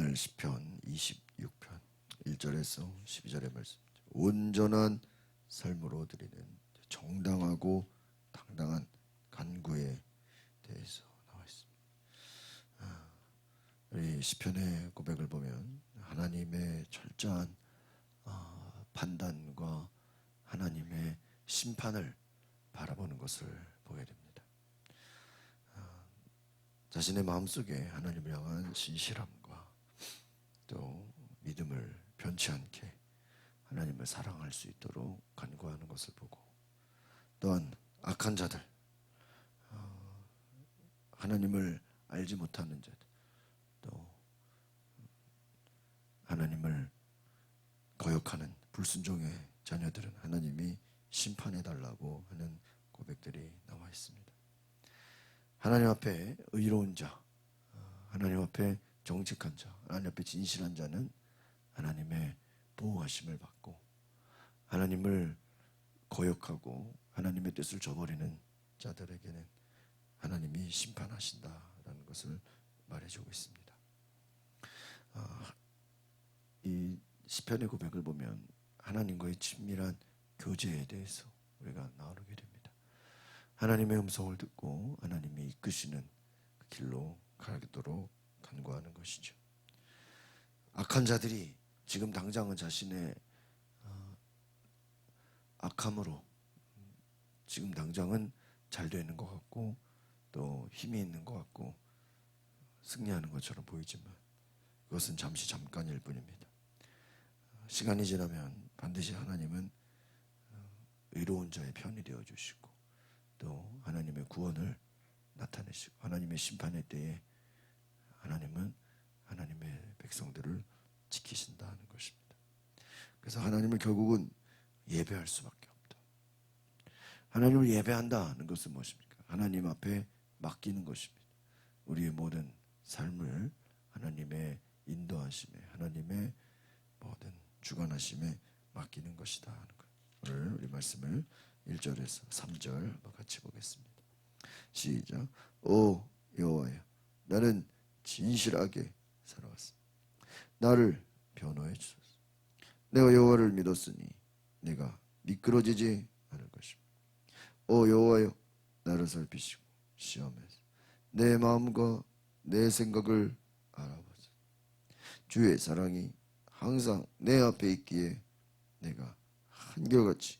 오늘 시편 26편 1절에서 12절의 말씀, 온전한 삶으로 드리는 정당하고 당당한 간구에 대해서 나와 있습니다. 우리 시편의 고백을 보면 하나님의 철저한 판단과 하나님의 심판을 바라보는 것을 보게 됩니다. 자신의 마음속에 하나님을 향한 신실함과 또 믿음을 변치 않게 하나님을 사랑할 수 있도록 간구하는 것을 보고, 또한 악한 자들, 하나님을 알지 못하는 자들, 또 하나님을 거역하는 불순종의 자녀들은 하나님이 심판해 달라고 하는 고백들이 나와 있습니다. 하나님 앞에 의로운 자, 하나님 앞에 정직한 자, 하나님 앞에 진실한 자는 하나님의 보호하심을 받고, 하나님을 거역하고 하나님의 뜻을 저버리는 자들에게는 하나님이 심판하신다라는 것을 말해주고 있습니다. 이 시편의 고백을 보면 하나님과의 친밀한 교제에 대해서 우리가 나누게 됩니다. 하나님의 음성을 듣고 하나님이 이끄시는 그 길로 가도록 간구하는 것이죠. 악한 자들이 지금 당장은 자신의 악함으로 지금 당장은 잘 되는 것 같고 또 힘이 있는 것 같고 승리하는 것처럼 보이지만 그것은 잠시 잠깐일 뿐입니다. 시간이 지나면 반드시 하나님은 의로운 자의 편이 되어 주시고 또 하나님의 구원을 나타내시고 하나님의 심판의 때에 하나님은 하나님의 백성들을 지키신다는 것입니다. 그래서 하나님을 결국은 예배할 수밖에 없다. 하나님을 예배한다는 것은 무엇입니까? 하나님 앞에 맡기는 것입니다. 우리의 모든 삶을 하나님의 인도하심에, 하나님의 모든 주관하심에 맡기는 것이다 하는 것. 오늘 우리 말씀을 1절에서 3절 한번 같이 보겠습니다. 시작. 오 여호와여, 나는 진실하게 살아왔습니다. 나를 변호해 주소서. 내가 여호와를 믿었으니 내가 미끄러지지 않을 것입니다. 오 여호와여, 나를 살피시고 시험해서 내 마음과 내 생각을 알아보소서. 주의 사랑이 항상 내 앞에 있기에 내가 한결같이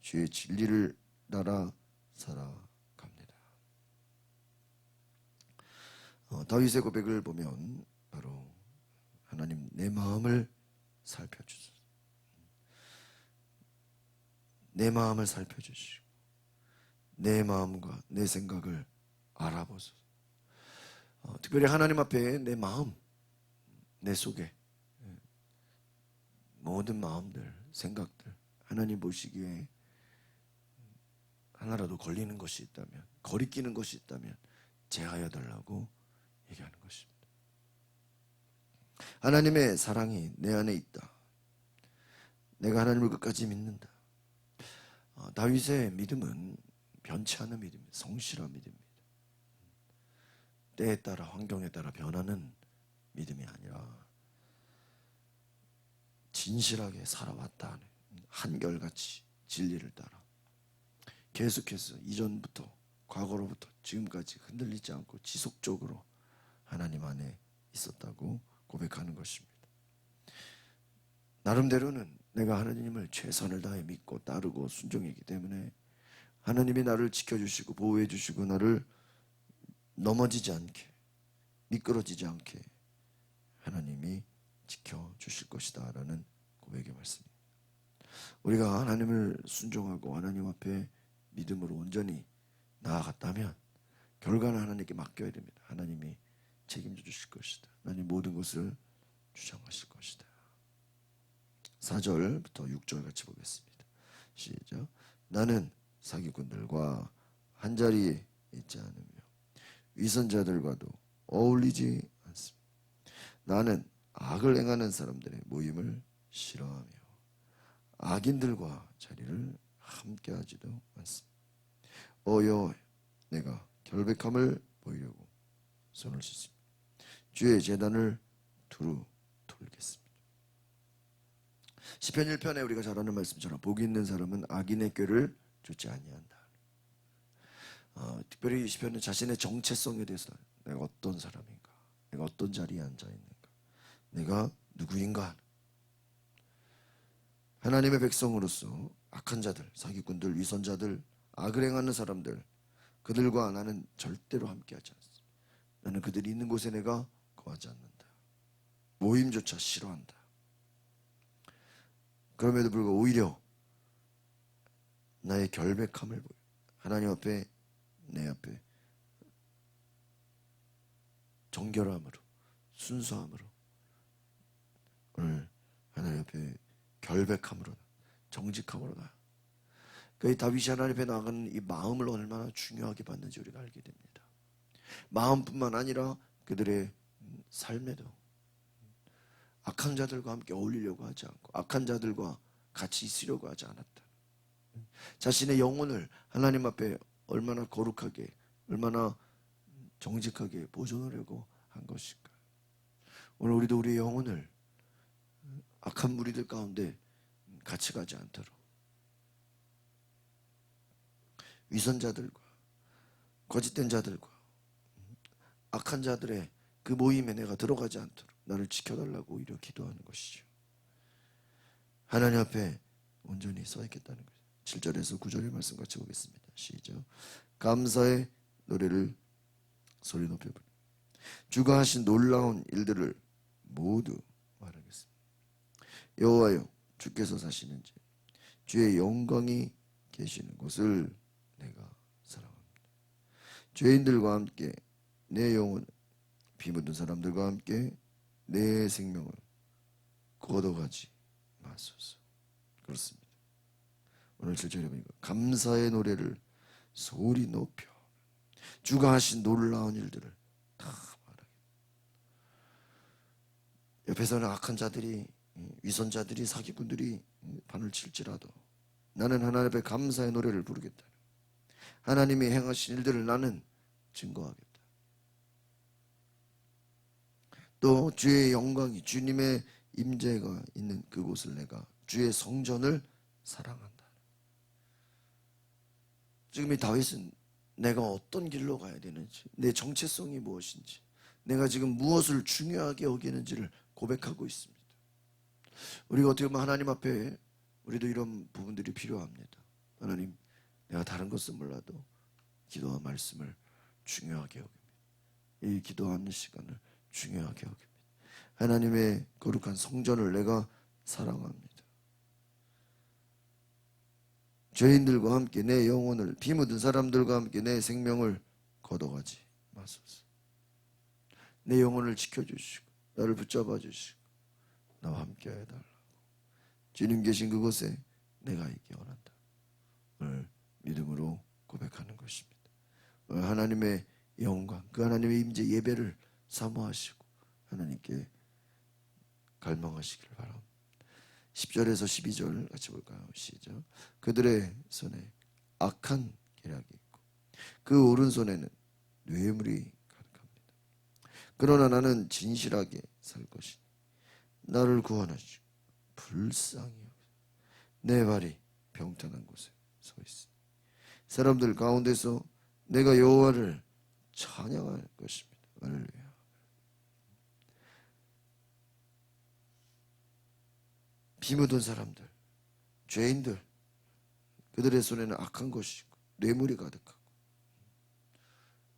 주의 진리를 따라 살아갑니다. 다윗의 고백을 보면 바로 하나님, 내 마음을 살펴주소서. 내 마음을 살펴주시고 내 마음과 내 생각을 알아보소서. 특별히 하나님 앞에 내 마음, 내 속에 모든 마음들, 생각들 하나님 보시기에 하나라도 걸리는 것이 있다면, 거리끼는 것이 있다면 제하여 달라고 얘기하는 것입니다. 하나님의 사랑이 내 안에 있다. 내가 하나님을 끝까지 믿는다. 다윗의 믿음은 변치 않은 믿음입니다. 성실한 믿음입니다. 때에 따라 환경에 따라 변하는 믿음이 아니라 진실하게 살아왔다. 한결같이 진리를 따라 계속해서 이전부터 과거로부터 지금까지 흔들리지 않고 지속적으로 하나님 안에 있었다고 고백하는 것입니다. 나름대로는 내가 하나님을 최선을 다해 믿고 따르고 순종했기 때문에 하나님이 나를 지켜주시고 보호해 주시고 나를 넘어지지 않게, 미끄러지지 않게 하나님이 지켜주실 것이다 라는 고백의 말씀입니다. 우리가 하나님을 순종하고 하나님 앞에 믿음으로 온전히 나아갔다면 결과는 하나님께 맡겨야 됩니다. 하나님이 책임져 주실 것이다. 하나님 모든 것을 주장하실 것이다. 4절부터 6절 같이 보겠습니다. 시작. 나는 사기꾼들과 한자리에 있지 않으며 위선자들과도 어울리지 않습니다. 나는 악을 행하는 사람들의 모임을 싫어하며 악인들과 자리를 함께하지도 않습니다. 여호와여, 내가 결백함을 보이려고 손을 씻습니다. 주의 제단을 두루 돌겠습니다. 시편 1편에 우리가 잘 아는 말씀처럼 복이 있는 사람은 악인의 꾀를 쫓지 아니한다. 특별히 이 시편은 자신의 정체성에 대해서 내가 어떤 사람인가, 내가 어떤 자리에 앉아 있는가, 내가 누구인가, 하나님의 백성으로서 악한 자들, 사기꾼들, 위선자들, 악을 행하는 사람들, 그들과 나는 절대로 함께하지 않습니다. 나는 그들이 있는 곳에 내가 거하지 않는다. 모임조차 싫어한다. 그럼에도 불구하고 오히려 나의 결백함을 보여 하나님 앞에, 내 앞에 정결함으로, 순수함으로, 오늘 하나님 앞에 결백함으로, 정직함으로 나. 그러니까 다윗이 하나님 앞에 나가는 이 마음을 얼마나 중요하게 받는지 우리가 알게 됩니다. 마음뿐만 아니라 그들의 삶에도 악한 자들과 함께 어울리려고 하지 않고 악한 자들과 같이 있으려고 하지 않았다. 자신의 영혼을 하나님 앞에 얼마나 거룩하게, 얼마나 정직하게 보존하려고 한 것일까. 오늘 우리도 우리의 영혼을 악한 무리들 가운데 같이 가지 않도록, 위선자들과 거짓된 자들과 악한 자들의 그 모임에 내가 들어가지 않도록 나를 지켜달라고 오히려 기도하는 것이죠. 하나님 앞에 온전히 서 있겠다는 거죠. 7절에서 9절의 말씀 같이 보겠습니다. 시작. 감사의 노래를 소리 높여 부르 주가 하신 놀라운 일들을 모두 말하겠습니다. 여호와여, 주께서 사시는지 주의 영광이 계시는 곳을 내가 사랑합니다. 죄인들과 함께 내 영혼, 피 묻은 사람들과 함께 내 생명을 걷어가지 마소서. 그렇습니다. 오늘 7절에 보니까 감사의 노래를 소리 높여 주가 하신 놀라운 일들을 다 말하겠다. 옆에서는 악한 자들이, 위선자들이, 사기꾼들이 판을 칠지라도 나는 하나님 앞에 감사의 노래를 부르겠다. 하나님이 행하신 일들을 나는 증거하겠다. 또 주의 영광이, 주님의 임재가 있는 그곳을 내가, 주의 성전을 사랑한다. 지금 이 다윗은 내가 어떤 길로 가야 되는지, 내 정체성이 무엇인지, 내가 지금 무엇을 중요하게 여기는지를 고백하고 있습니다. 우리가 어떻게 보면 하나님 앞에 우리도 이런 부분들이 필요합니다. 하나님, 내가 다른 것은 몰라도 기도와 말씀을 중요하게 여깁니다. 이 기도하는 시간을 중요하게 여깁니다. 하나님의 거룩한 성전을 내가 사랑합니다. 죄인들과 함께 내 영혼을, 피 묻은 사람들과 함께 내 생명을 걷어가지 마소서. 내 영혼을 지켜주시고 나를 붙잡아 주시고 나와 함께 해달라고. 주님 계신 그곳에 내가 있기 원한다. 오늘 믿음으로 고백하는 것입니다. 오늘 하나님의 영광, 그 하나님의 임재 예배를 사모하시고 하나님께 갈망하시기를 바랍니다. 10절에서 12절 같이 볼까요? 시작. 그들의 손에 악한 계략이 있고 그 오른손에는 뇌물이 가득합니다. 그러나 나는 진실하게 살 것이니 나를 구원하시고 불쌍히 여기사 내 발이 평탄한 곳에 서 있으니 사람들 가운데서 내가 여호와를 찬양할 것입니다. 할렐루야. 피 묻은 사람들, 죄인들, 그들의 손에는 악한 것이 있고 뇌물이 가득하고,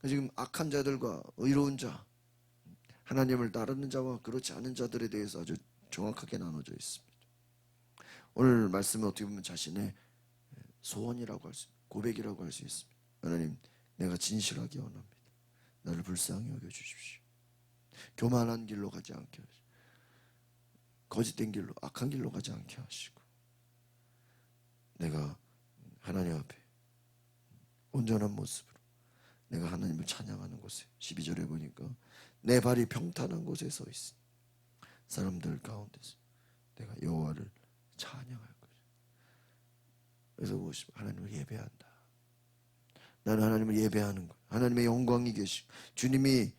지금 악한 자들과 의로운 자, 하나님을 따르는 자와 그렇지 않은 자들에 대해서 아주 정확하게 나눠져 있습니다. 오늘 말씀은 어떻게 보면 자신의 소원이라고 할 수, 고백이라고 할 수 있습니다. 하나님, 내가 진실하게 원합니다. 나를 불쌍히 여겨주십시오. 교만한 길로 가지 않게 하시고 거짓된 길로, 악한 길로 가지 않게 하시고 내가 하나님 앞에 온전한 모습으로 내가 하나님을 찬양하는 곳에 12절에 보니까 내 발이 평탄한 곳에 서 있으니 사람들 가운데서 내가 여호와를 찬양할 것이다. 그래서 무엇이고 하나님을 예배한다. 나는 하나님을 예배하는 것, 하나님의 영광이 계시고 주님이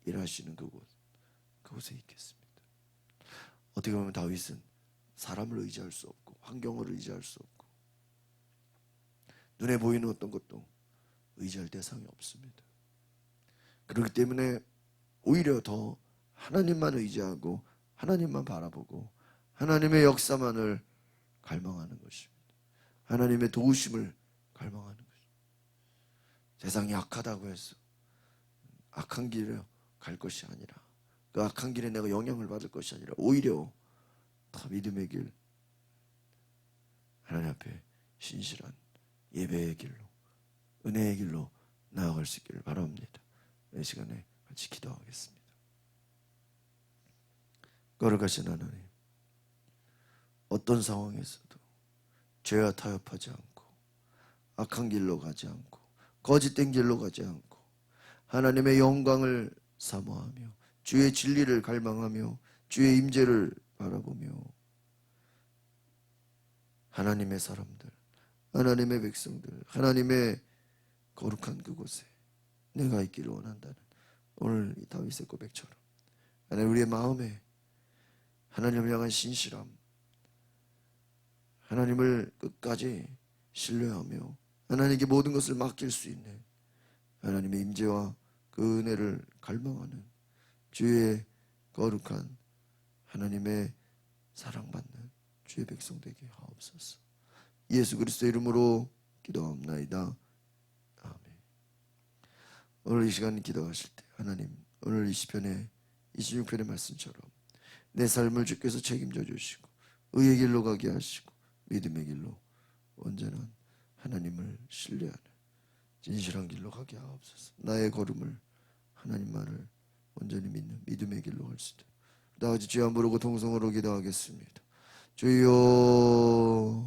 일하시는 그곳에 있겠습니다. 어떻게 보면 다윗은 사람을 의지할 수 없고 환경을 의지할 수 없고 눈에 보이는 어떤 것도 의지할 대상이 없습니다. 그렇기 때문에 오히려 더 하나님만 의지하고 하나님만 바라보고 하나님의 역사만을 갈망하는 것입니다. 하나님의 도우심을 갈망하는 것입니다. 세상이 악하다고 해서 악한 길에 갈 것이 아니라 그 악한 길에 내가 영향을 받을 것이 아니라 오히려 다 믿음의 길, 하나님 앞에 신실한 예배의 길로, 은혜의 길로 나아갈 수 있기를 바랍니다. 이 시간에 같이 기도하겠습니다. 거룩하신 하나님, 어떤 상황에서도 죄와 타협하지 않고 악한 길로 가지 않고 거짓된 길로 가지 않고 하나님의 영광을 사모하며 주의 진리를 갈망하며 주의 임재를 바라보며 하나님의 사람들, 하나님의 백성들, 하나님의 거룩한 그곳에 내가 있기를 원한다는 오늘 이 다윗의 고백처럼 하나님 우리의 마음에 하나님을 향한 신실함, 하나님을 끝까지 신뢰하며 하나님께 모든 것을 맡길 수 있는 하나님의 임재와 그 은혜를 갈망하는 주의 거룩한 하나님의 사랑받는 주의 백성 되게 하옵소서. 예수 그리스도의 이름으로 기도합나이다. 아멘. 오늘 이 시간 기도하실 때 하나님 오늘 이 시편의 26편의 말씀처럼 내 삶을 주께서 책임져 주시고 의의 길로 가게 하시고 믿음의 길로 온전한 하나님을 신뢰하는 진실한 길로 가게 하옵소서. 나의 걸음을 하나님만을 온전히 믿는 믿음의 길로 갈 수 있도록 다 같이 주여 부르고 통성으로 기도하겠습니다. 주여